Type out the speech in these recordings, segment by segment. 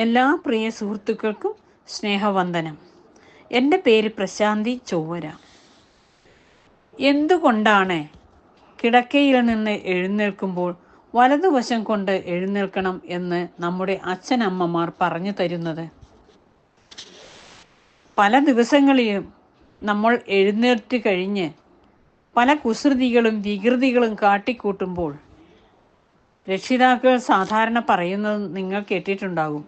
എല്ലാ പ്രിയ സുഹൃത്തുക്കൾക്കും സ്നേഹവന്ദനം. എൻ്റെ പേര് പ്രശാന്തി ചൊവ്വര. എന്തുകൊണ്ടാണ് കിടക്കയിൽ നിന്ന് എഴുന്നേൽക്കുമ്പോൾ വലതുവശം കൊണ്ട് എഴുന്നേൽക്കണം എന്ന് നമ്മുടെ അച്ഛനമ്മമാർ പറഞ്ഞു തരുന്നത്? പല ദിവസങ്ങളിലും നമ്മൾ എഴുന്നേറ്റ് കഴിഞ്ഞ് പല കുസൃതികളും വികൃതികളും കാട്ടിക്കൂട്ടുമ്പോൾ രക്ഷിതാക്കൾ സാധാരണ പറയുന്നത് നിങ്ങൾ കേട്ടിട്ടുണ്ടാകും,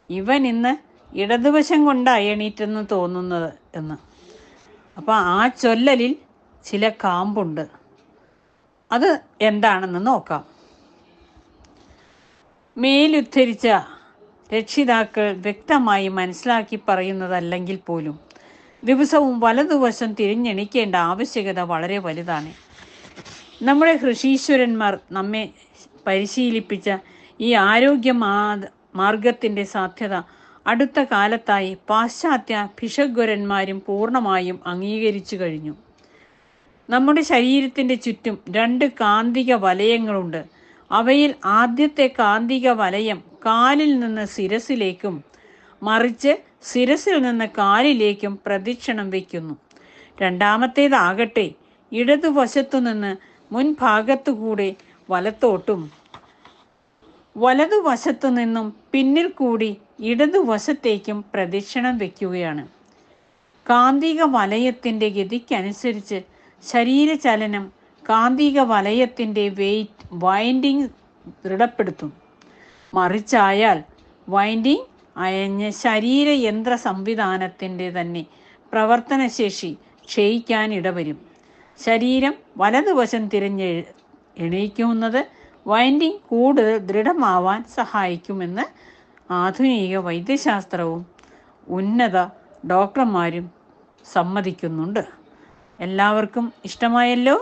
ഇവൻ ഇന്ന് ഇടതുവശം കൊണ്ടാണ് എണീറ്റെന്ന് തോന്നുന്നത് എന്ന്. അപ്പോൾ ആ ചൊല്ലലിൽ ചില കാമ്പുണ്ട്. അത് എന്താണെന്ന് നോക്കാം. മേലുദ്ധരിച്ച രക്ഷിതാക്കൾ വ്യക്തമായി മനസ്സിലാക്കി പറയുന്നതല്ലെങ്കിൽ പോലും ദിവസവും വലതുവശം തിരിഞ്ഞെണിക്കേണ്ട ആവശ്യകത വളരെ വലുതാണ്. നമ്മുടെ ഋഷീശ്വരന്മാർ നമ്മെ പരിശീലിപ്പിച്ച ഈ ആരോഗ്യ മാർഗത്തിൻ്റെ സാധ്യത അടുത്ത കാലത്തായി പാശ്ചാത്യ ഭിഷഗ്വരന്മാരും പൂർണ്ണമായും അംഗീകരിച്ചു കഴിഞ്ഞു. നമ്മുടെ ശരീരത്തിൻ്റെ ചുറ്റും 2 കാന്തിക വലയങ്ങളുണ്ട്. അവയിൽ ആദ്യത്തെ കാന്തിക വലയം കാലിൽ നിന്ന് ശിരസിലേക്കും മറിച്ച് ശിരസിൽ നിന്ന് കാലിലേക്കും പ്രദക്ഷിണം വയ്ക്കുന്നു. രണ്ടാമത്തേതാകട്ടെ ഇടതുവശത്തു നിന്ന് മുൻഭാഗത്തുകൂടെ വലത്തോട്ടും വലതുവശത്തു നിന്നും പിന്നിൽ കൂടി ഇടതുവശത്തേക്കും പ്രദക്ഷിണം വയ്ക്കുകയാണ്. കാന്തിക വലയത്തിൻ്റെ ഗതിക്കനുസരിച്ച് ശരീരചലനം കാന്തിക വലയത്തിൻ്റെ വൈൻഡിങ് ദൃഢപ്പെടുത്തും. മറിച്ചായാൽ വൈൻഡിങ് അയഞ്ഞ് ശരീരയന്ത്ര സംവിധാനത്തിൻ്റെ തന്നെ പ്രവർത്തനശേഷി ക്ഷയിക്കാനിടവരും. ശരീരം വലതുവശം തിരിഞ്ഞ് എണീക്കുന്നത് വൈൻഡിങ് കൂടുതൽ ദൃഢമാവാൻ സഹായിക്കുമെന്ന് ആധുനിക വൈദ്യശാസ്ത്രവും ഉന്നത ഡോക്ടർമാരും സമ്മതിക്കുന്നുണ്ട്. എല്ലാവർക്കും ഇഷ്ടമായല്ലോ?